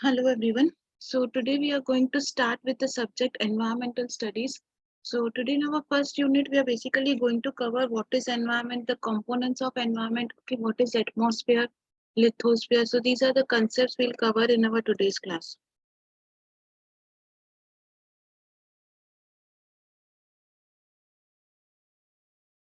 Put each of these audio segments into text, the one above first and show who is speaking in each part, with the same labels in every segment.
Speaker 1: Hello everyone. So today we are going to start with the subject environmental studies. So today in our first unit we are basically going to cover what is environment, the components of environment, okay, what is atmosphere, lithosphere. So these are the concepts we'll cover in our today's class.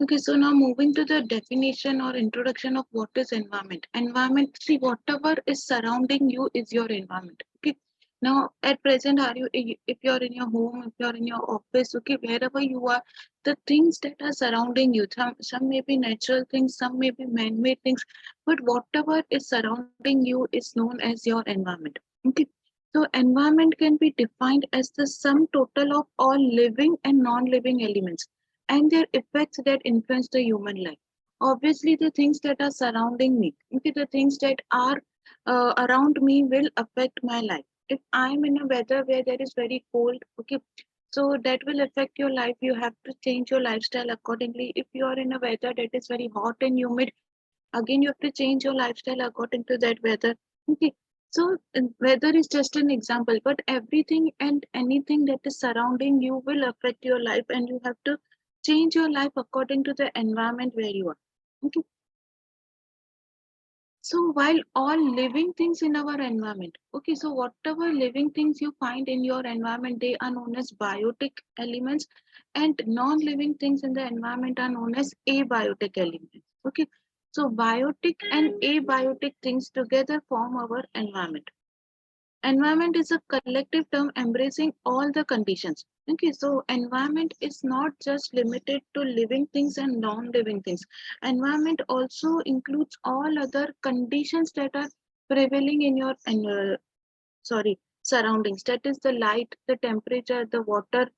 Speaker 1: Okay, so now moving to the definition or introduction of what is environment. Environment, see, whatever is surrounding you is your environment. Okay. Now, at present, are you if you're in your home, if you're in your office, okay, wherever you are, the things that are surrounding you, some may be natural things, some may be man-made things, but whatever is surrounding you is known as your environment. Okay. So environment can be defined as the sum total of all living and non-living elements and their effects that influence the human life. Obviously, the things that are surrounding me, okay, the things that are around me will affect my life. If I'm in a weather where there is very cold, okay, so that will affect your life. You have to change your lifestyle accordingly. If you are in a weather that is very hot and humid, again you have to change your lifestyle according to that weather. Okay, so weather is just an example, but everything and anything that is surrounding you will affect your life, and you have to change your life according to the environment where you are. Okay. So while all living things in our environment, okay, so whatever living things you find in your environment, they are known as biotic elements, and non-living things in the environment are known as abiotic elements. Okay, so biotic and abiotic things together form our environment. Environment is a collective term embracing all the conditions. Okay, so environment is not just limited to living things and non-living things. Environment also includes all other conditions that are prevailing in your surroundings. That is the light, the temperature, the water,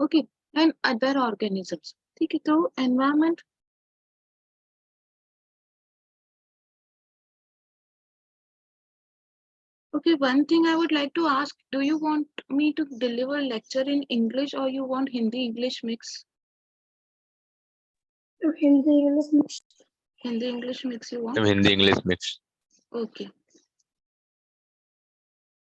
Speaker 1: okay, and other organisms. Okay, so environment. Okay, one thing I would like to ask, do you want me to deliver lecture in English or you want Hindi English mix?
Speaker 2: Hindi English mix.
Speaker 1: Hindi English mix you want?
Speaker 3: Hindi English mix.
Speaker 1: Okay.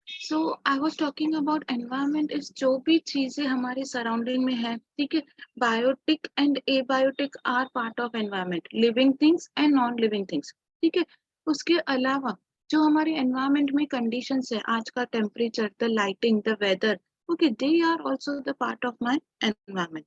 Speaker 1: So I was talking about environment is जो भी चीजें हमारे surrounding में है, ठीक है? Biotic and abiotic are part of environment. Living things and non-living things. ठीक है? उसके अलावा जो हमारे environment में conditions है, आज का temperature, the lighting, the weather, okay, they are also the part of my environment.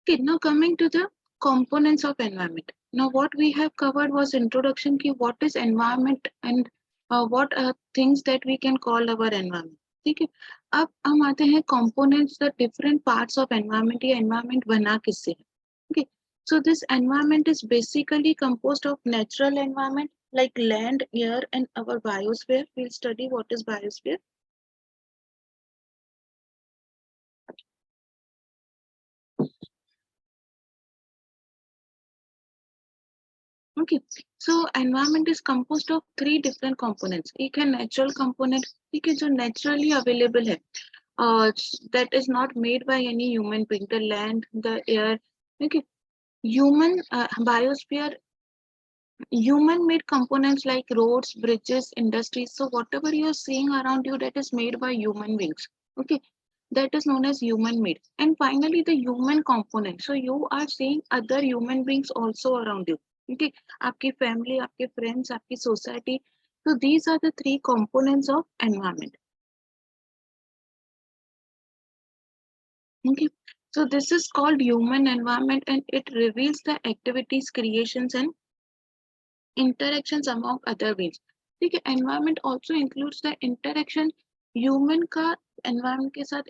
Speaker 1: Okay, now coming to the components of environment. Now what we have covered was introduction ki what is environment and what are things that we can call our environment. ठीक है, अब हम आते हैं components, the different parts of environment. ये environment बना किससे है? Okay, so this environment is basically composed of natural environment like land, air, and our biosphere. We'll study what is biosphere. Okay, so environment is composed of three different components. एक है natural component, ठीक है, जो naturally available है, that is not made by any human being. The land, the air, okay. Human biosphere, human-made components like roads, bridges, industries. So whatever you are seeing around you, that is made by human beings. Okay. that is known as human made. And finally the human component, so you are seeing other human beings also around you. Okay, आपकी family, आपके friends, आपकी society. So these are the three components of environment. Okay, so this is called human environment and it reveals the activities, creations and interactions among other beings. ठीक है, environment also includes the interaction human का environment के साथ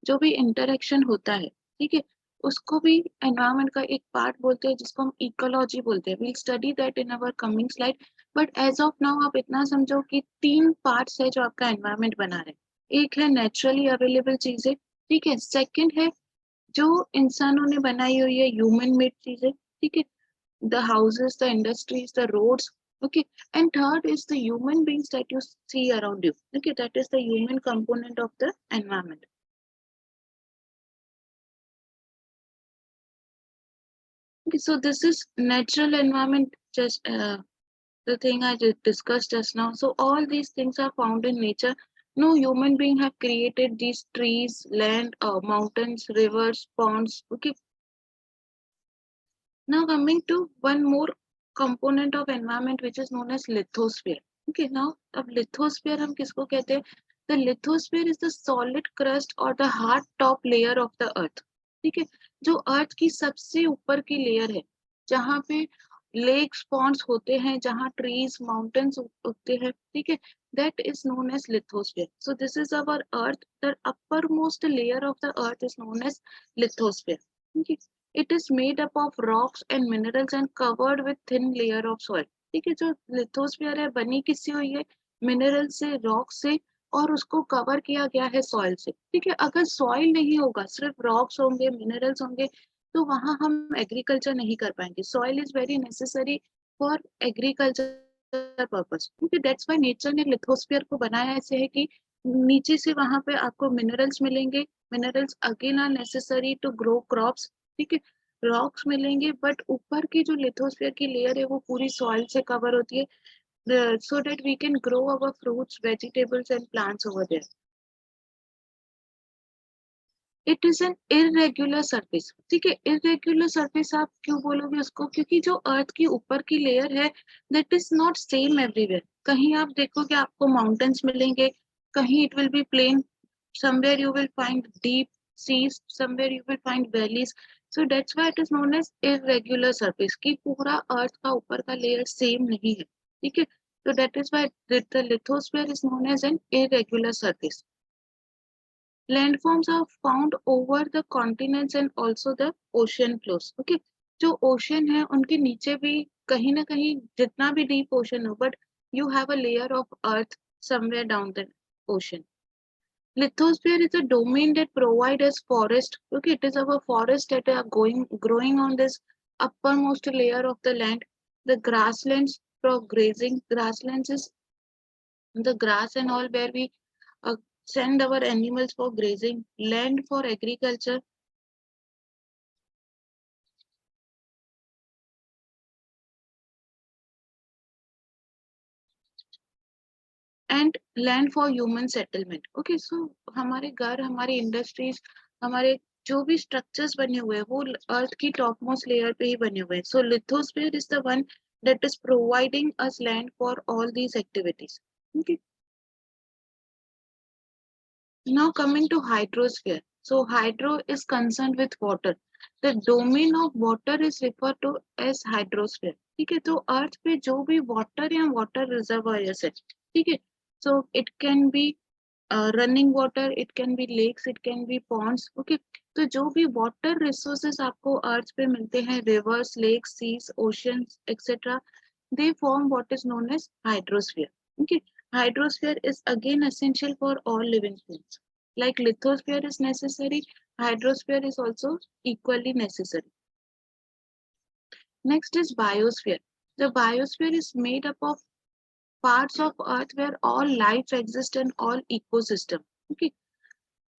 Speaker 1: जो भी interaction होता है, ठीक है, उसको भी environment का एक part बोलते हैं जिसको हम ecology बोलते हैं. We'll study that in our coming slide. But as of now आप इतना समझो कि तीन parts है जो आपका environment बना रहे हैं. एक है naturally available चीजें, ठीक है. Second है जो इंसानों ने बनाई हुई है human made चीजें, ठीक है, the houses, the industries, the roads. Okay, and third is the human beings that you see around you. Okay, that is the human component of the environment. Okay, so this is natural environment, just the thing I just discussed just now. So all these things are found in nature. No human being have created these trees, land, mountains, rivers, ponds. Okay, now coming to one more component of environment which is known as lithosphere. Okay, now अब lithosphere हम किसको कहते हैं? The lithosphere is the solid crust or the hard top layer of the earth. ठीक है, जो अर्थ की सबसे ऊपर की लेयर है, जहाँ पे लेक्स पॉन्ड्स होते हैं, जहाँ ट्रीज माउंटेन्स उगते हैं, ठीक है, that is known as lithosphere. So this is our earth. The uppermost layer of the earth is known as lithosphere. Okay. It is made up of rocks and minerals and covered with thin layer of soil. ठीक है, जो lithosphere है बनी किससे हुई है? Mineral से, rock से, और उसको कवर किया गया है सॉइल से. ठीक है, अगर सॉइल नहीं होगा, सिर्फ रॉक्स होंगे, मिनरल्स होंगे, तो वहां हम एग्रीकल्चर नहीं कर पाएंगे. Soil is very necessary for agriculture purpose. क्योंकि दैट्स व्हाई नेचर ने लिथोस्फीयर को बनाया ऐसे है कि नीचे से वहां पे आपको मिनरल्स मिलेंगे. Minerals again are necessary to grow crops. ठीक है, रॉक्स मिलेंगे, बट ऊपर की जो लिथोस्फीयर की लेयर है वो पूरी सॉइल से कवर होती है, so that we can grow our fruits, vegetables and plants over there. It is an irregular surface. ठीक है, इरेग्युलर सरफेस आप क्यों बोलोगे उसको? क्योंकि जो अर्थ की ऊपर की लेयर है that is not same everywhere. कहीं आप देखोगे आपको माउंटेन्स मिलेंगे, कहीं it will be plain, somewhere you will find deep seas, somewhere you will find valleys. So that's why it is known as irregular surface, कि पूरा अर्थ का ऊपर का लेयर सेम नहीं है. ठीक है, so that is why the lithosphere is known as an irregular surface. Landforms are found over the continents and also the ocean floors. Okay, जो ocean है उनके नीचे भी कहीं ना कहीं जितना भी deep ocean हो, but you have a layer of earth somewhere down the ocean. Lithosphere is a domain that provides us forest. Okay, it is our forest that are growing on this uppermost layer of the land. The grasslands for grazing. Grasslands is the grass and all where we uh, send our animals for grazing. Land for agriculture. And land for human settlement. Okay, so हमारे घर, हमारी industries, हमारे जो भी structures बने हुए हैं वो अर्थ की टॉप मोस्ट लेयर पे ही बने हुए हैं. So lithosphere is the one that is providing us land for all these activities. Okay, now coming to hydrosphere. So hydro is concerned with water. The domain of water is referred to as hydrosphere. ठीक है, तो अर्थ पे जो भी water या water reservoirs है, ठीक है, so it can be running water, it can be lakes, it can be ponds. Okay, तो जो भी वाटर रिसोर्सेस आपको अर्थ पे मिलते हैं, rivers, lakes, seas, oceans etcetera, they form what is known as hydrosphere. Okay, hydrosphere is again essential for all living things. Like lithosphere is necessary, hydrosphere is also equally necessary. Next is biosphere. The biosphere is made up of parts of earth where all life exists and all ecosystem. Okay,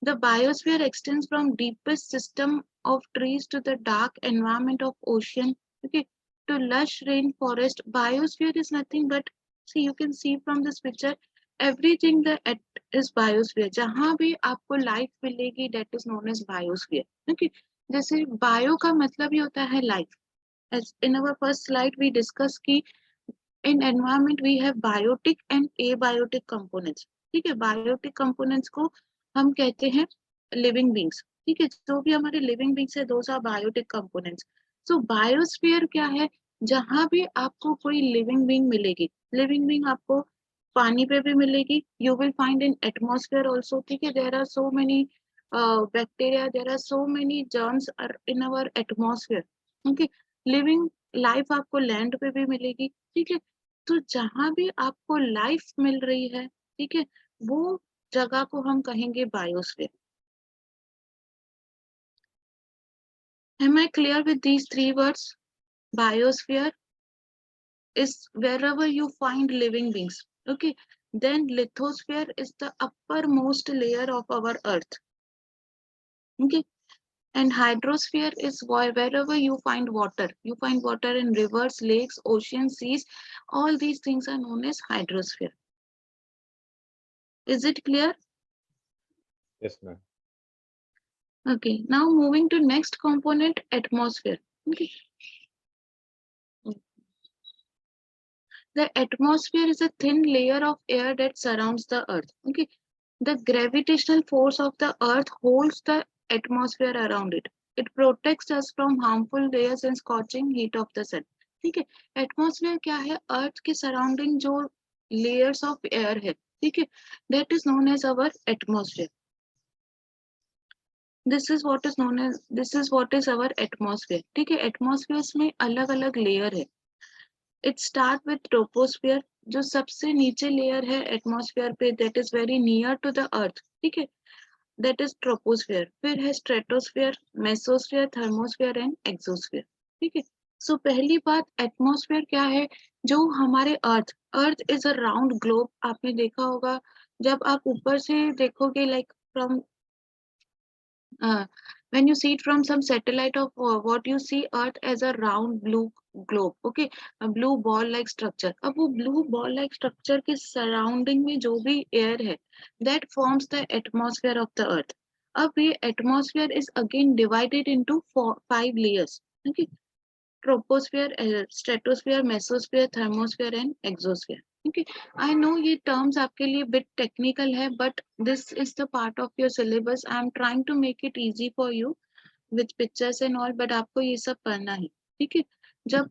Speaker 1: the biosphere extends from deepest system of trees to the dark environment of ocean. Okay, to lush rainforest. Biosphere is nothing but, see, you can see from this picture, everything that is biosphere, जहां भी आपको life मिलेगी that is known as biosphere. Okay, जैसे bio का मतलब ही होता है life. As in our first slide we discussed कि in environment we have biotic and abiotic components. ठीक है, biotic components को हम कहते हैं living beings. ठीक है, जो भी हमारे living beings है those are biotic components. So biosphere क्या है? जहां भी आपको कोई living being मिलेगी, living being आपको पानी पे भी मिलेगी, you will find in atmosphere also. ठीक है, there are so many bacteria, there are so many germs are in our atmosphere. Okay, living life आपको लैंड पे भी मिलेगी. ठीक है, तो जहां भी आपको लाइफ मिल रही है, ठीक है, वो जगह को हम कहेंगे biosphere. Am I clear with these three words? Biosphere is wherever you find living beings. Okay, then lithosphere is the uppermost layer of our earth. Okay, and hydrosphere is wherever you find water. You find water in rivers, lakes, oceans, seas. All these things are known as hydrosphere. Is it clear?
Speaker 2: Yes, ma'am.
Speaker 1: Okay, now moving to next component, atmosphere. Okay. The atmosphere is a thin layer of air that surrounds the earth. Okay, the gravitational force of the earth holds the atmosphere around it. It protects us from harmful rays and scorching heat of the sun. ठीक है, atmosphere क्या है? अर्थ के surrounding जो layers of air है, ठीक है, that is known as our atmosphere. This is what is our atmosphere. ठीक है, एटमॉस्फेयर में अलग अलग लेयर है. इट स्टार्ट विथ ट्रोपोस्फेयर, जो सबसे नीचे लेयर है एटमॉस्फेयर पे, that is very near to the earth. ठीक है, दैट इज ट्रोपोस्फेयर. फिर है stratosphere, mesosphere, thermosphere and exosphere. ठीक है, सो पहली बात, एटमॉस्फेयर क्या है? जो हमारे earth, earth is a round globe. आपने देखा होगा जब आप ऊपर से देखोगे, like from when you see it from some satellite of what you see earth as a round blue globe. Okay, a blue ball like structure. अब वो blue ball like structure के surrounding में जो भी air है, that forms the atmosphere of the earth. अब ये atmosphere is again divided into five layers. Okay, troposphere, stratosphere, mesosphere, thermosphere and exosphere. Okay, I know ये terms आपके लिए bit technical है, but this is the part of your syllabus. I am trying to make it easy for you with pictures and all, but आपको ये सब पढ़ना है. ठीक है, जब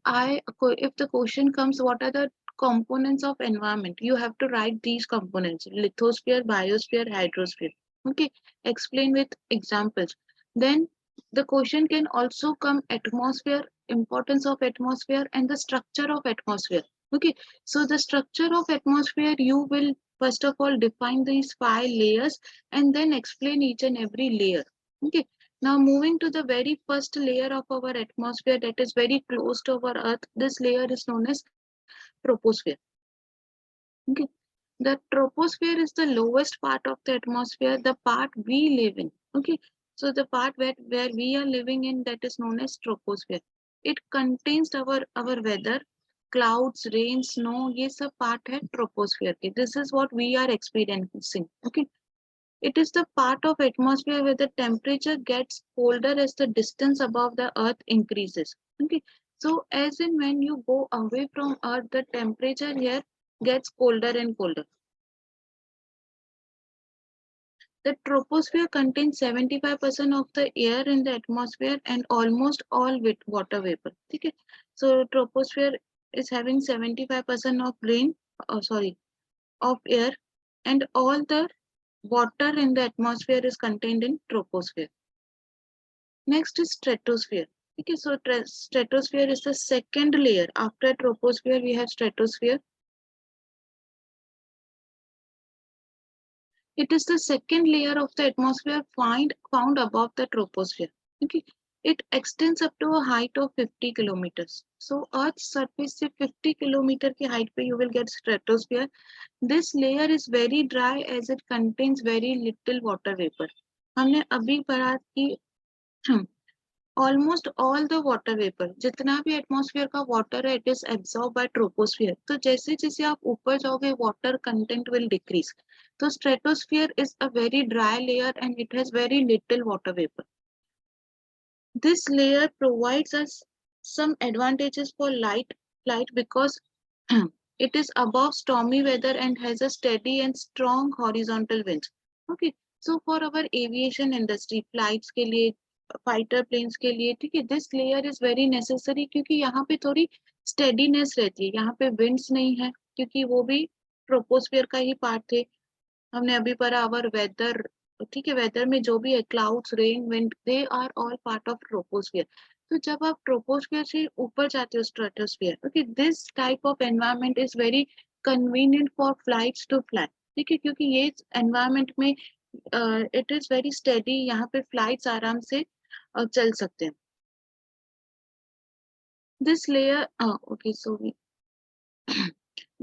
Speaker 1: if the question comes, what are the components of environment? You have to write these components: lithosphere, biosphere, hydrosphere. Okay, explain with examples. Then the question can also come atmosphere, importance of atmosphere and the structure of atmosphere. Okay, so the structure of atmosphere, you will first of all define these five layers and then explain each and every layer. Okay, now moving to the very first layer of our atmosphere that is very close to our earth, this layer is known as troposphere. Okay, the troposphere is the lowest part of the atmosphere, the part we live in. Okay, so the part where we are living in, that is known as troposphere. It contains our weather, clouds, rain, snow. ये सब part है troposphere के. This is what we are experiencing. Okay, it is the part of atmosphere where the temperature gets colder as the distance above the earth increases. Okay, so as in when you go away from earth, the temperature here gets colder and colder. The troposphere contains 75% of the air in the atmosphere and almost all with water vapor. Okay, so troposphere is having 75% of of air, and all the water in the atmosphere is contained in troposphere. Next is stratosphere. Okay, so stratosphere is the second layer. After troposphere, we have stratosphere. It is the second layer of the atmosphere found above the troposphere. Okay, it extends up to a height of 50 kilometers. So Earth's surface से 50 kilometer की height पे you will get stratosphere. This layer is very dry as it contains very little water vapor. हमने अभी पढ़ा कि almost all the water vapour, जितना भी atmosphere का वाटर है, it is absorb by troposphere. तो जैसे जैसे आप ऊपर जाओगे वाटर कंटेंट विल डिक्रीज। तो stratosphere is a very dry layer and it has very little water vapour. This layer provides us some advantages for light flight because it is above stormy weather and has a steady and strong horizontal winds. Okay, so for our aviation industry, flights के लिए, fighter planes के लिए, ठीक है, this layer is very necessary क्योंकि यहाँ पे थोड़ी स्टेडीनेस रहती है, यहाँ पे विंड्स नहीं है क्योंकि वो भी ट्रोपोस्फियर का ही पार्ट थे। हमने अभी पढ़ा अवर वेदर, ठीक है, वेदर में जो भी है clouds rain wind they are all part of troposphere. तो जब आप ट्रोपोस्फियर से ऊपर जाते हो stratosphere, okay, this type of environment is very convenient for flights to fly, ठीक है, क्योंकि ये एनवायरनमेंट में इट इज वेरी स्टेडी, यहाँ पे फ्लाइट्स आराम से चल सकते हैं। This layer, okay, so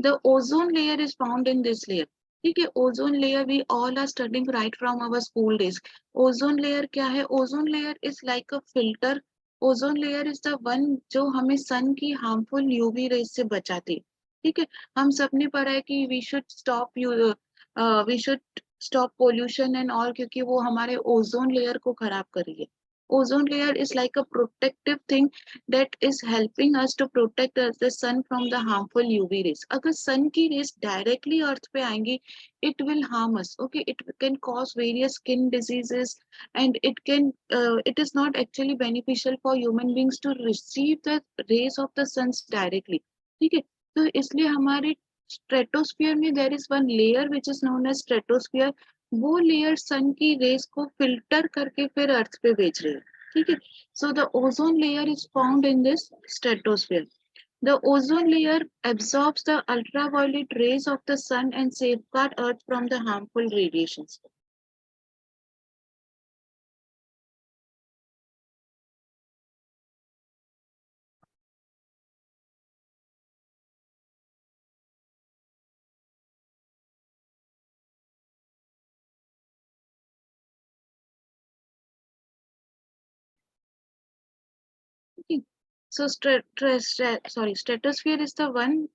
Speaker 1: the ozone layer is found in this layer, ठीक है। Ozone layer we all are studying right from our school days. Ozone layer क्या है? Ozone layer is like a filter. Ozone layer is the one जो हमें सन की harmful UV rays से बचाती है, ठीक है। हम सबने पढ़ा है कि we should stop we should stop pollution and all, क्योंकि वो हमारे ओजोन लेयर को खराब कर रही है। Ozone layer is like a protective thing that is helping us to protect us the sun from the harmful UV rays. अगर sun की rays directly earth पे आएंगी, it will harm us. Okay, it can cause various skin diseases, and it is not actually beneficial for human beings to receive the rays of the suns directly. ठीक है, तो इसलिए हमारे stratosphere में there is one layer which is known as stratosphere. वो layer सन की race को filter करके फिर अर्थ पे भेज रही है, ठीक है। So the ozone layer is found in this stratosphere. The ozone layer absorbs the ultraviolet rays of the sun and safeguard earth from the harmful radiations. Okay. So stratosphere is the one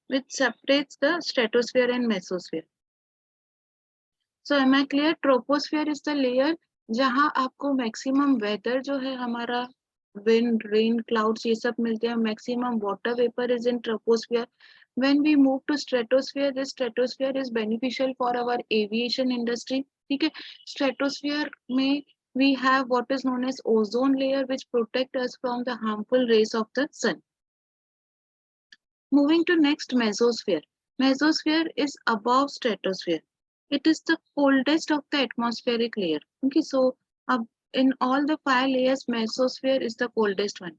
Speaker 1: which separates the stratosphere and mesosphere. So am I clear? Troposphere is the layer जहाँ आपको maximum weather जो है हमारा, wind rain clouds ये सब मिलते हैं, maximum water vapour is in troposphere. When we move to stratosphere, this stratosphere is beneficial for our aviation industry, ठीक है। stratosphere में we have what is known as ozone layer which protect us from the harmful rays of the sun. Moving to next, mesosphere. Mesosphere is above stratosphere. It is the coldest of the atmospheric layer. Okay, so in all the 5 layers, mesosphere is the coldest one.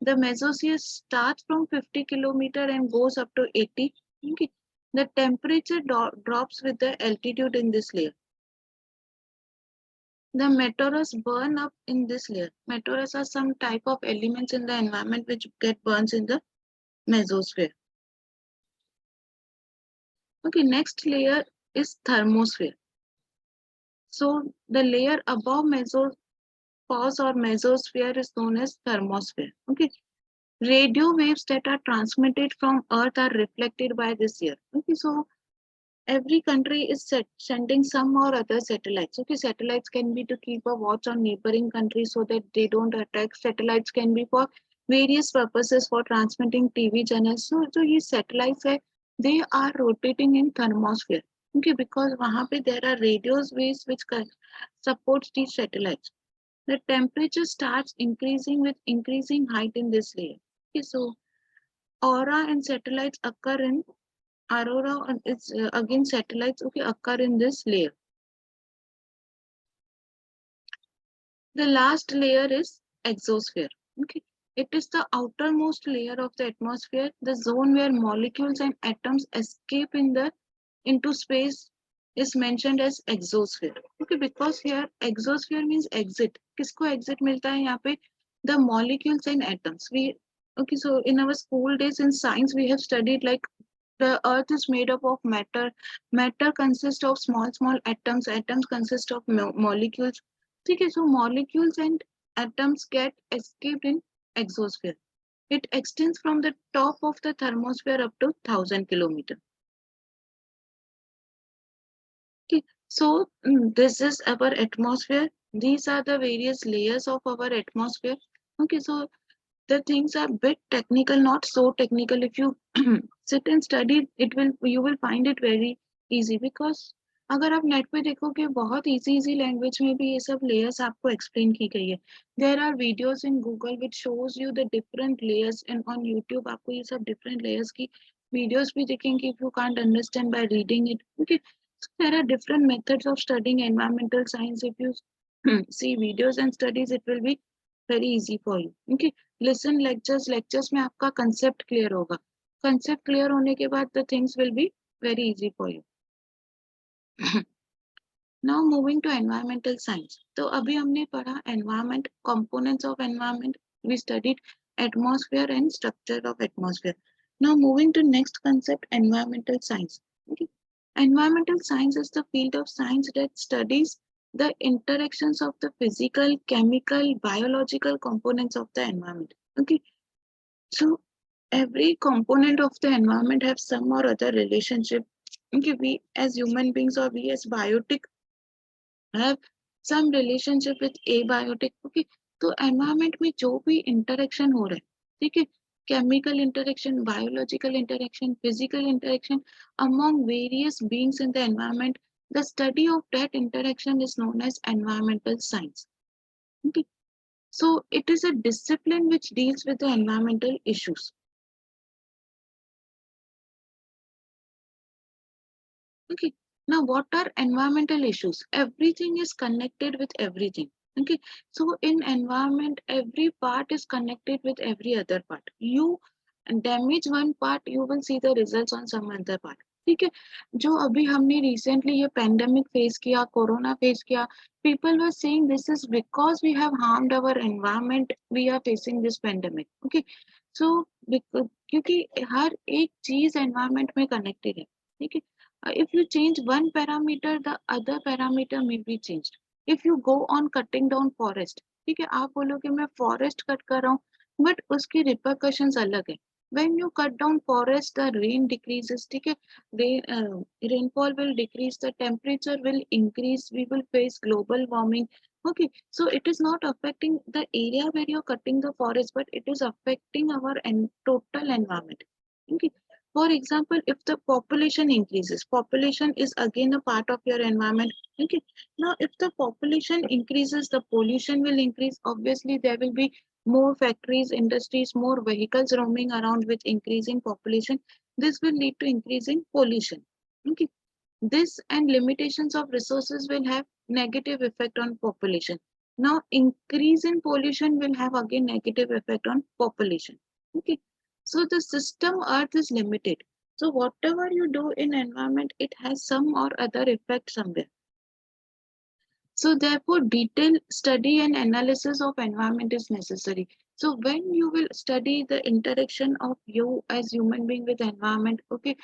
Speaker 1: The mesosphere starts from 50 kilometer and goes up to 80. Okay. The temperature drops with the altitude in this layer. The meteors burn up in this layer. Meteors are some type of elements in the environment which get burns in the mesosphere. Okay, next layer is thermosphere. So the layer above mesopause or mesosphere is known as thermosphere. Okay, radio waves that are transmitted from Earth are reflected by this layer. Okay, so every country is sending some or other satellites. Okay, satellites can be to keep a watch on neighboring countries so that they don't attack. Satellites can be for various purposes, for transmitting TV channels. So these satellites they are rotating in thermosphere. Okay, because वहाँ पे there are radio waves which supports these satellites. The temperature starts increasing with increasing height in this layer. Okay, so aura and satellites occur in aurora, and it's again satellites, okay, occur in this layer. The last layer is exosphere. Okay, it is the outermost layer of the atmosphere, the zone where molecules and atoms escape into space is mentioned as exosphere. Okay, because here exosphere means exit. किसको exit मिलता है यहाँ पे? The molecules and atoms. Okay, so in our school days in science we have studied like the earth is made up of matter. Matter consists of small atoms. Atoms consist of molecules. Okay, so molecules and atoms get escaped in exosphere. It extends from the top of the thermosphere up to 1,000 kilometers. Okay, so this is our atmosphere. These are the various layers of our atmosphere. Okay, so the things are bit technical, not so technical. If you sit and study, you will find it very easy because अगर आप net पे देखोगे बहुत easy language में भी ये सब layers आपको एक्सप्लेन की गई है. There are videos in Google which shows you the different layers and on YouTube आपको ये सब डिफरेंट लेयर्स की वीडियोस भी दिखेंगे if you can't understand by reading it. Okay, there are different methods of studying environmental science. If you see videos and studies, it will be very easy for you. Okay, listen lectures में आपका concept clear होगा. Concept clear होने के बाद the things will be very easy for you. Now moving to environmental science. तो अभी हमने पढ़ा environment, components of environment. We studied atmosphere and structure of atmosphere. Now moving to next concept, environmental science. Okay. Environmental science is the field of science that studies the interactions of the physical, chemical, biological components of the environment. Okay. So every component of the environment have some or other relationship. Okay, we as human beings or we as biotic have some relationship with abiotic. Okay, तो environment में जो भी interaction हो रहा है, ठीक है, chemical interaction, biological interaction, physical interaction among various beings in the environment, the study of that interaction is known as environmental science. Okay, so it is a discipline which deals with the environmental issues. Okay. Now, what are environmental issues? Everything is connected with everything. Okay. So, in environment, every part is connected with every other part. You damage one part, you will see the results on some other part. ठीक है, जो अभी हमने recently ये pandemic face किया, corona face किया, people were saying this is because we have harmed our environment, we are facing this pandemic. Okay, so क्योंकि हर एक चीज environment में connected है, ठीक है. If you change one parameter, the other parameter may be changed. If you go on cutting down forest, ठीक है, आप बोलोगे मैं forest cut कर रहा हूँ, but उसकी repercussions अलग है. When you cut down forest, the rain decreases, ठीक है, rainfall will decrease, the temperature will increase, we will face global warming. Okay, so it is not affecting the area where you're cutting the forest, but it is affecting our total environment. Okay. For example, if the population increases, population is again a part of your environment. Okay. Now, if the population increases, the pollution will increase. Obviously, there will be more factories, industries, more vehicles roaming around with increasing population. This will lead to increasing pollution. Okay. This and limitations of resources will have negative effect on population. Now, increase in pollution will have again negative effect on population. Okay. So the system Earth is limited. So whatever you do in environment, it has some or other effect somewhere. So therefore, detailed study and analysis of environment is necessary. So when you will study the interaction of you as human being with environment, okay,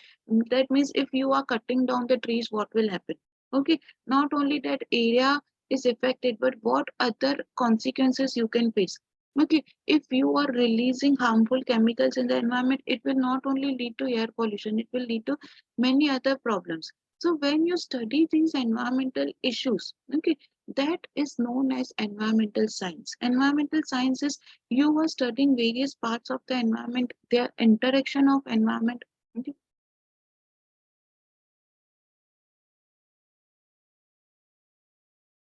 Speaker 1: that means if you are cutting down the trees, what will happen? Okay, not only that area is affected, but what other consequences you can face. Okay, if you are releasing harmful chemicals in the environment, it will not only lead to air pollution, it will lead to many other problems. So when you study these environmental issues, okay, that is known as environmental science. Environmental science is you are studying various parts of the environment, their interaction of environment. Okay.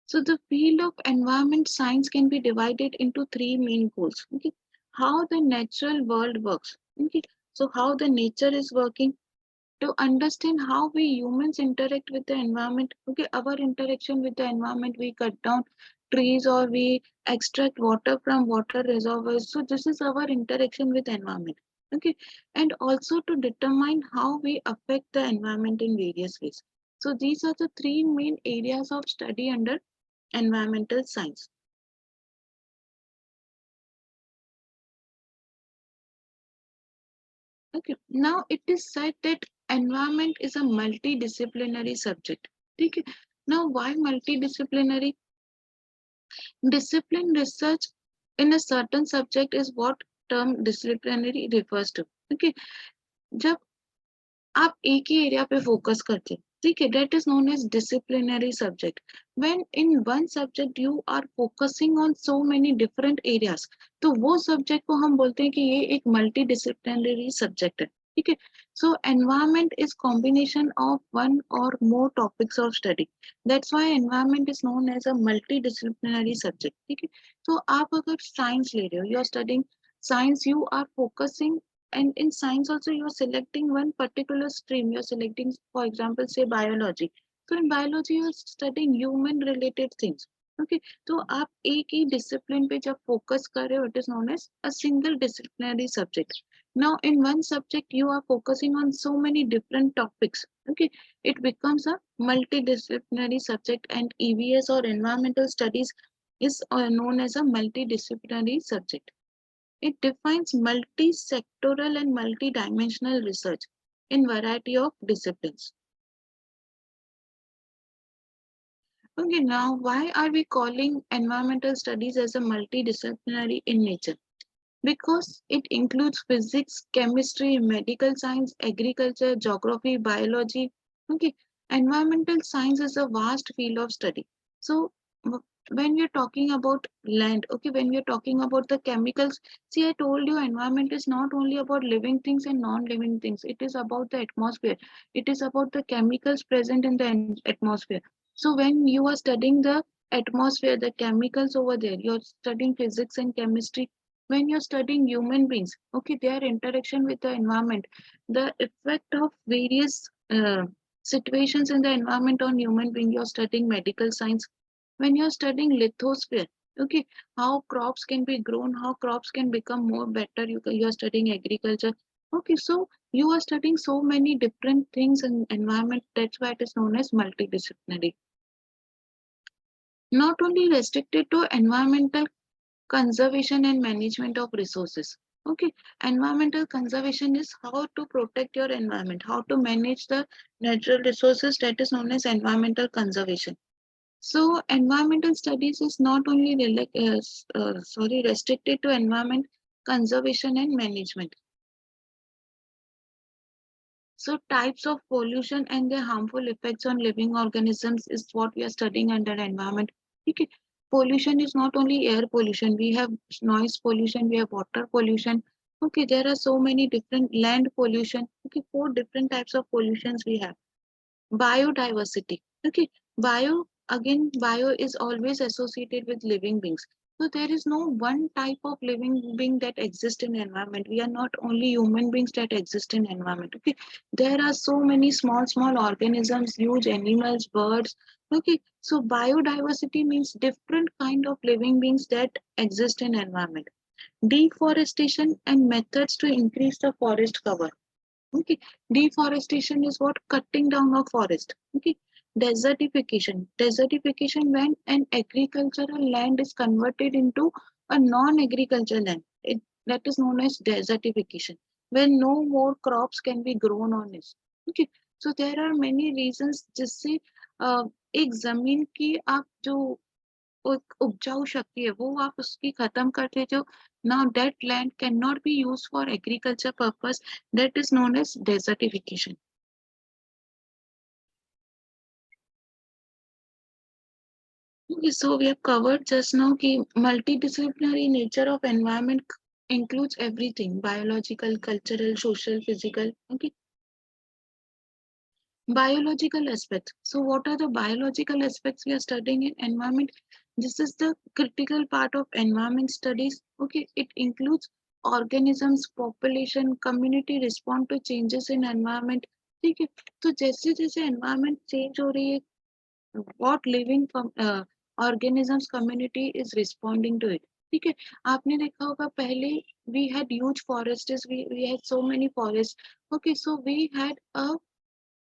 Speaker 1: So the field of environment science can be divided into three main goals. Okay. How the natural world works. Okay. So how the nature is working, to understand how we humans interact with the environment. Okay, our interaction with the environment, we cut down trees or we extract water from water reservoirs. So this is our interaction with environment. Okay, and also to determine how we affect the environment in various ways. So these are the three main areas of study under environmental science. Okay, now it is said that environment is a multidisciplinary subject. Okay, now why multidisciplinary? Discipline research in a certain subject is what term disciplinary refers to. Okay, जब आप एक ही area पे focus करते हैं, ठीक है, that is known as disciplinary subject. When in one subject you are focusing on so many different areas, तो वो सब्जेक्ट को हम बोलते हैं कि ये एक मल्टी डिसिप्लिनरी सब्जेक्ट है. ठीक है. So environment is combination of one or more topics of study. That's why environment is known as a multi disciplinary subject. ठीक है. तो आप अगर साइंस ले रहे हो, you are studying science, you are focusing, and in science also you are selecting one particular stream. You are selecting, for example, say biology. So in biology you are studying human related things. Okay, तो आप एक ही discipline पे जब focus कर रहे हो, it is known as a single disciplinary subject. Now in one subject you are focusing on so many different topics. Okay, it becomes a multidisciplinary subject, and EVS or environmental studies is known as a multidisciplinary subject. It defines multi-sectoral and multi-dimensional research in variety of disciplines. Okay, now why are we calling environmental studies as a multidisciplinary in nature? Because it includes physics, chemistry, medical science, agriculture, geography, biology. Okay, environmental science is a vast field of study. So when we're talking about land, okay, when we're talking about the chemicals, see, I told you environment is not only about living things and non-living things. It is about the atmosphere. It is about the chemicals present in the atmosphere. So when you are studying the atmosphere, the chemicals over there, you're studying physics and chemistry. When you're studying human beings, okay, their interaction with the environment, the effect of various situations in the environment on human being, you're studying medical science. When you're studying lithosphere, okay, how crops can be grown, how crops can become more better, you're studying agriculture. Okay, so you are studying so many different things in environment. That's why it is known as multidisciplinary. Not only restricted to environmental conservation and management of resources. Okay, environmental conservation is how to protect your environment, how to manage the natural resources. That is known as environmental conservation. So environmental studies is not only restricted to environment conservation and management. So types of pollution and their harmful effects on living organisms is what we are studying under environment. Okay. Pollution is not only air pollution, we have noise pollution, we have water pollution. Okay, there are so many different land pollution. Okay, 4 different types of pollutions we have. Biodiversity. Okay, bio is always associated with living beings. So there is no one type of living being that exists in environment. We are not only human beings that exist in environment. Okay, there are so many small organisms, huge animals, birds. Okay, so biodiversity means different kind of living beings that exist in environment. Deforestation and methods to increase the forest cover. Okay, deforestation is what? Cutting down of forest. Okay, desertification when an agricultural land is converted into a non-agricultural land. That is known as desertification, when no more crops can be grown on it. Okay, so there are many reasons जिससे एक जमीन की आप जो उपजाऊ शक्ति है वो आप उसकी खत्म कर देते हो. Now that land cannot be used for agriculture purpose. That is known as desertification. Okay, so we have covered just now कि multidisciplinary nature of environment includes everything: biological, cultural, social, physical. Okay, biological aspects. So what are the biological aspects we are studying in environment? This is the critical part of environment studies. Okay, it includes organisms, population, community respond to changes in environment. ठीक है, तो जैसे जैसे environment change हो रही है, what living organisms community is responding to it. ठीक है, आपने देखा होगा पहले we had huge forests, we had so many forests. Okay, so we had a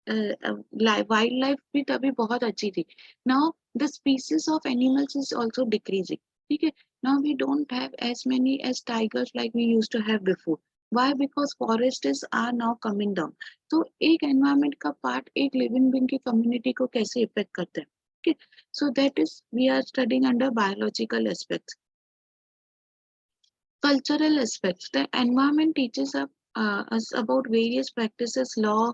Speaker 1: wild life भी तभी बहुत अच्छी थी. Now the species of animals is also decreasing. ठीक है, now we don't have as many as tigers like we used to have before. Why? Because forests are now coming down. तो एक environment का पार्ट एक living being की community को कैसे effect करता है? Okay, so that is we are studying under biological aspects. Cultural aspects. The environment teaches us about various practices, law,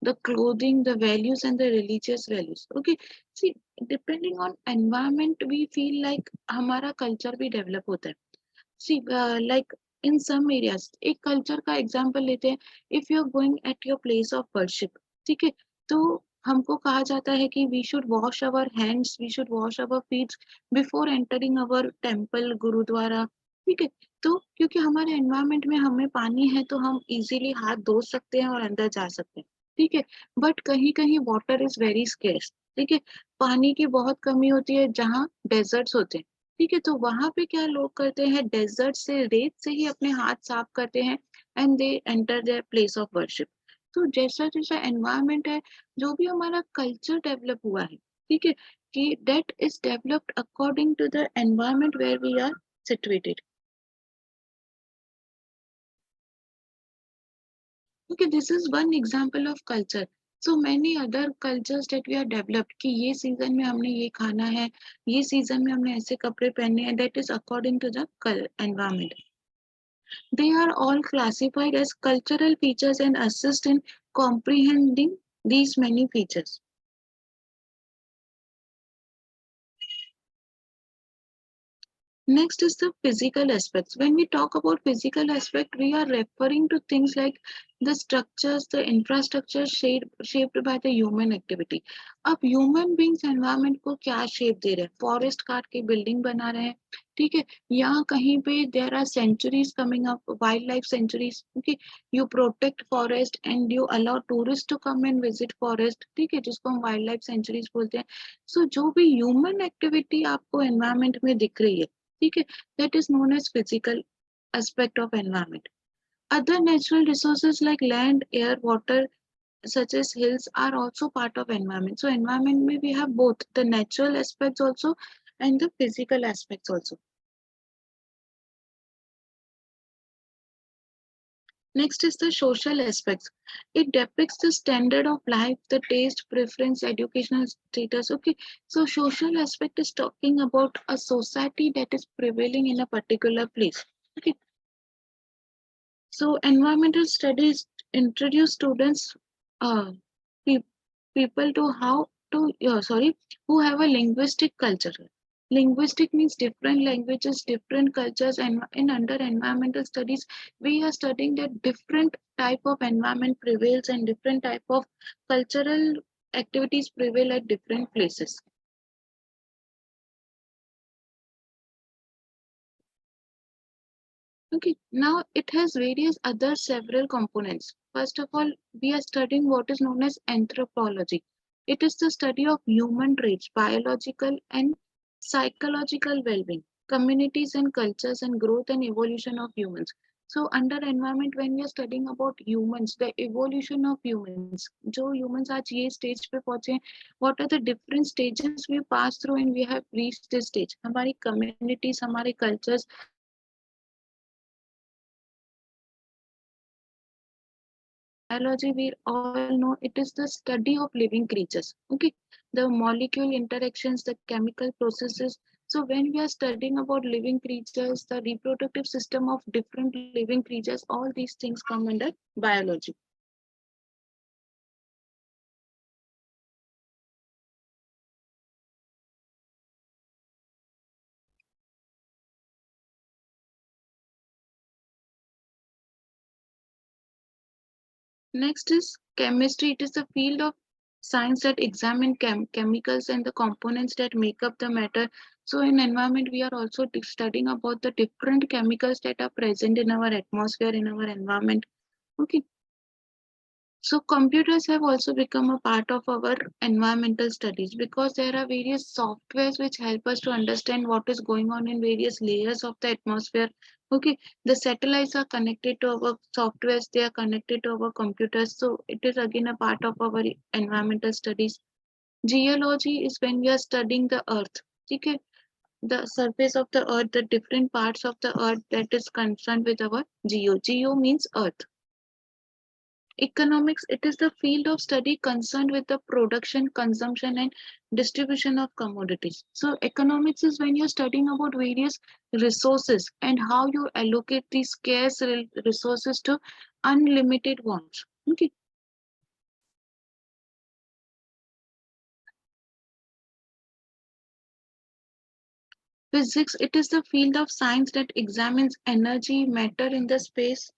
Speaker 1: the clothing, the values, and the religious values. Okay, see, depending on environment, we feel like हमारा culture भी develop होता है. See, like in some areas, एक culture का example लेते हैं. If you are going at your place of worship, ठीक है, तो हमको कहा जाता है कि we should wash our hands, we should wash our feet before entering our temple, gurdwara, ठीक है. तो क्योंकि हमारे एनवायरमेंट में हमें पानी है तो हम इजीली हाथ धो सकते हैं और अंदर जा सकते हैं, ठीक है. बट कहीं कहीं वाटर इज वेरी स्केर्स, ठीक है, पानी की बहुत कमी होती है जहाँ डेजर्ट्स होते हैं, ठीक है. तो वहां पे क्या लोग करते हैं, डेजर्ट से रेत से ही अपने हाथ साफ करते हैं and they enter their place of worship. तो जैसा जैसा एनवायरमेंट है, जो भी हमारा कल्चर डेवलप हुआ है, ठीक है, कि that is developed according to the environment where we are situated. Okay, this is one example of culture. So many other cultures that we are developed कि ये सीजन में हमने ये खाना है, ये सीजन में हमने ऐसे कपड़े पहनने हैं, that is according to the environment. They are all classified as cultural features and assist in comprehending these many features. Next is the physical aspects. When we talk about physical aspect, we are referring to things like the structures, the infrastructure shaped by the human activity. अब human beings environment को क्या shape दे रहे हैं? Forest काट के building बना रहे हैं, ठीक है? यहाँ कहीं पे there are sanctuaries coming up, wildlife sanctuaries. Okay, you protect forest and you allow tourists to come and visit forest, ठीक है? जिसको हम wildlife sanctuaries बोलते हैं. So जो भी human activity आपको environment में दिख रही है, ठीक है, that is known as physical aspect of environment. Other natural resources like land, air, water, such as hills, are also part of environment. So environment में we have both the natural aspects also and the physical aspects also. Next is the social aspects. It depicts the standard of life, the taste, preference, educational status. Okay, so social aspect is talking about a society that is prevailing in a particular place. Okay, so environmental studies introduce students, uh, pe- people to how to who have a linguistic culture. Linguistic means different languages, different cultures, and in under environmental studies, we are studying that different type of environment prevails and different type of cultural activities prevail at different places. Okay, now it has various other several components. First of all, we are studying what is known as anthropology. It is the study of human traits, biological and psychological well-being, communities and cultures, and growth and evolution of humans. So under environment, when we are studying about humans, the evolution of humans, जो humans आज ये stage पे पहुंचे हैं, what are the different stages we pass through and we have reached this stage. हमारी communities, हमारे cultures, biology, we all know it is the study of living creatures. Okay, the molecule interactions, the chemical processes. So when we are studying about living creatures, the reproductive system of different living creatures, all these things come under biology. Next is chemistry. It is the field of science that examine chemicals and the components that make up the matter. So in environment, we are also studying about the different chemicals that are present in our atmosphere, in our environment. Okay. So computers have also become a part of our environmental studies because there are various softwares which help us to understand what is going on in various layers of the atmosphere. Okay, the satellites are connected to our softwares, they are connected to our computers. So it is again a part of our environmental studies. Geology is when we are studying the earth. Okay, the surface of the earth, the different parts of the earth that is concerned with our geo. Geo means earth. Economics, it is the field of study concerned with the production, consumption, and distribution of commodities. So economics is when you're studying about various resources and how you allocate these scarce resources to unlimited wants. Okay. Physics, it is the field of science that examines energy, matter in the space,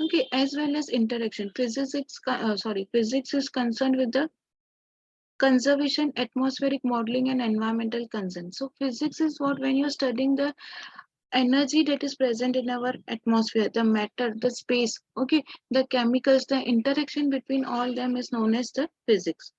Speaker 1: okay, as well as interaction. Physics is concerned with the conservation, atmospheric modeling, and environmental concerns. So physics is what when you're studying the energy that is present in our atmosphere, the matter, the space, okay, the chemicals, the interaction between all them is known as the physics.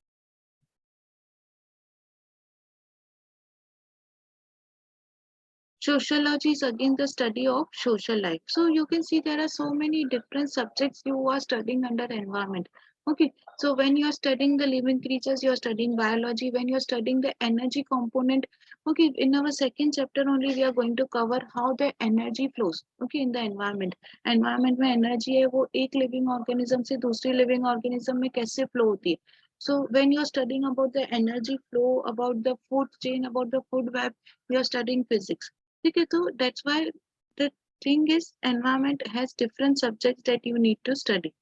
Speaker 1: Sociology is again the study of social life. So you can see there are so many different subjects you are studying under environment. Okay, so when you are studying the living creatures, you are studying biology. When you are studying the energy component, okay, in our second chapter only we are going to cover how the energy flows. Okay, in the environment. Environment में energy है वो एक living organism से दूसरे living organism में कैसे flow होती है. So when you are studying about the energy flow, about the food chain, about the food web, you are studying physics. Okay, so that's why the thing is environment has different subjects that you need to study.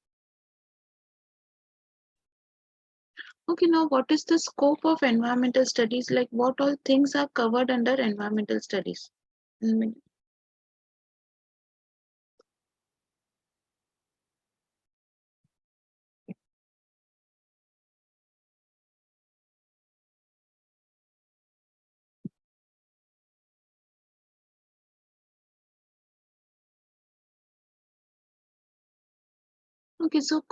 Speaker 1: Okay, now what is the scope of environmental studies? Like what all things are covered under environmental studies? Mm. Okay, so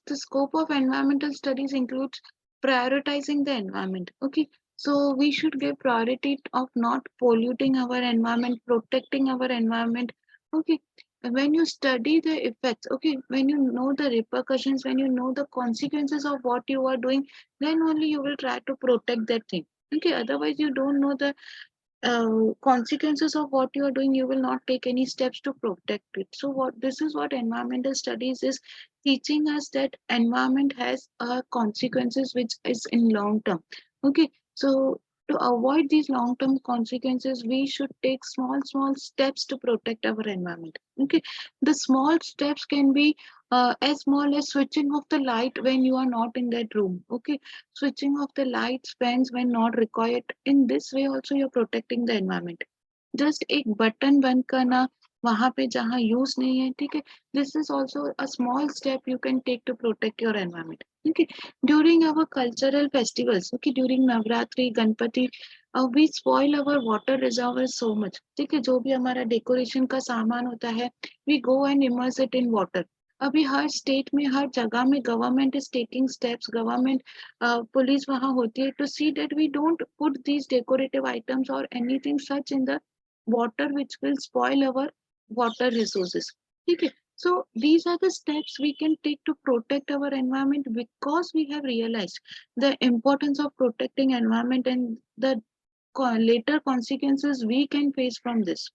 Speaker 1: the scope of environmental studies includes prioritizing the environment. Okay, so we should give priority of not polluting our environment, protecting our environment. Okay, and when you study the effects, okay, when you know the repercussions, when you know the consequences of what you are doing, then only you will try to protect that thing. Okay, otherwise you don't know the consequences of what you are doing, you will not take any steps to protect it. So what this is what environmental studies is teaching us, that environment has consequences which is in long term. Okay, so to avoid these long term consequences, we should take small steps to protect our environment. Okay, the small steps can be as small as switching off the light when you are not in that room. Okay, switching off the lights, fans when not required. In this way also you're protecting the environment. Just एक button बंद करना वहां पे जहां use नहीं है, ठीक है. This is also a small step you can take to protect your environment. Okay, during our cultural festivals, okay, during Navratri, Ganpati, we spoil our water reservoirs so much. ठीक है, जो भी हमारा डेकोरेशन का सामान होता है, we go and immerse it in water. अभी हर स्टेट में हर जगह में government is taking steps, government police वहां होती है to see that we don't put these decorative items और anything such in the water which will spoil our water resources. ठीक है, so these are the steps we can take to protect our environment because we have realized the importance of protecting environment and the later consequences we can face from this.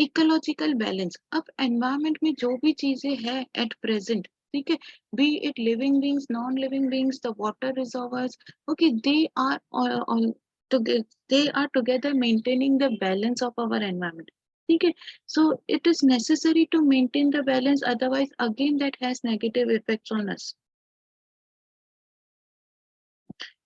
Speaker 1: Ecological balance, अब environment में जो भी चीजें हैं at present, ठीक है, be it living beings, non living beings, the water reservoirs, okay, they are together maintaining the balance of our environment. ठीक है, so it is necessary to maintain the balance, otherwise again that has negative effects on us.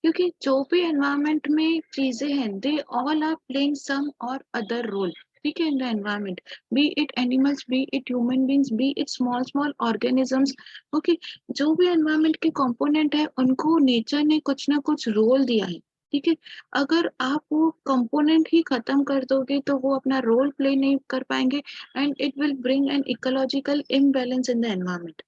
Speaker 1: क्योंकि जो भी environment में चीजें हैं, they all are playing some और other role. ठीक है, in the environment, B it animals, B it human beings, B it small small organisms. Okay, जो भी एनवायरनमेंट के कंपोनेंट है उनको नेचर ने कुछ ना कुछ रोल दिया है. ठीक है, अगर आप वो कंपोनेंट ही खत्म कर दोगे तो वो अपना रोल प्ले नहीं कर पाएंगे and it will bring an ecological imbalance in the environment.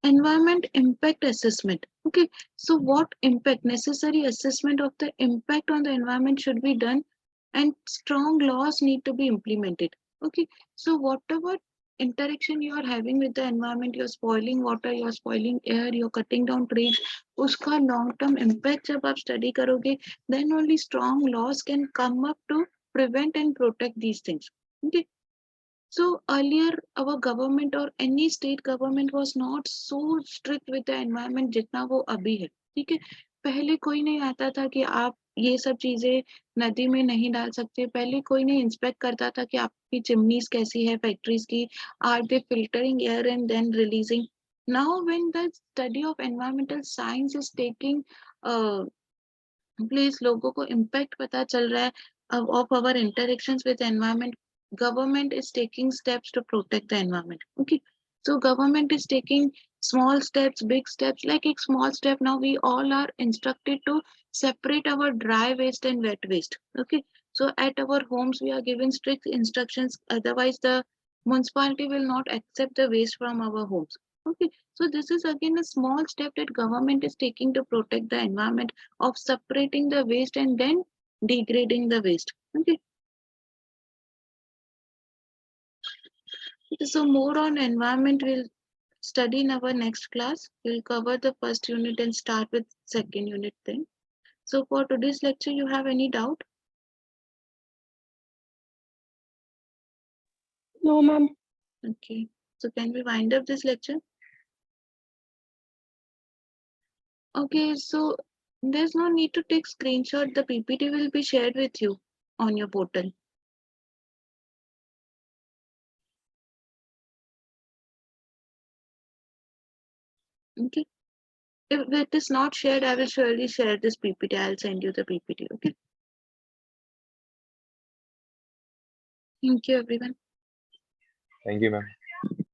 Speaker 1: Environment impact assessment. Okay, so what impact, necessary assessment of the impact on the environment should be done, and strong laws need to be implemented. Okay, so whatever interaction you are having with the environment, you're spoiling water, you're spoiling air, you're cutting down trees, uska long term impact jab aap study karoge, then only strong laws can come up to prevent and protect these things. Okay. So earlier, our government or any state government was not so strict with the environment जितना वो अभी है. ठीक है. पहले कोई नहीं आता था कि आप ये सब चीजें नदी में नहीं डाल सकते. पहले कोई नहीं इंस्पेक्ट करता था कि आपकी चिमनीज कैसी है फैक्ट्रीज की. Are they filtering air and then releasing. Now when the study of environmental science is taking place लोगों को इम्पैक्ट पता चल रहा है of our interactions with environment. Government is taking steps to protect the environment. Okay, so government is taking small steps, big steps. Like a small step, now we all are instructed to separate our dry waste and wet waste. Okay, so at our homes we are given strict instructions, otherwise the municipality will not accept the waste from our homes. Okay, so this is again a small step that government is taking to protect the environment of separating the waste and then degrading the waste. Okay, so more on environment we'll study in our next class. We'll cover the first unit and start with second unit then. So for today's lecture, you have any doubt?
Speaker 3: No, ma'am.
Speaker 1: Okay, so can we wind up this lecture? Okay, so there's no need to take screenshot. The PPT will be shared with you on your portal. Okay. If it is not shared, I will surely share this PPT. I'll send you the PPT. Okay. Thank you, everyone.
Speaker 2: Thank you, ma'am.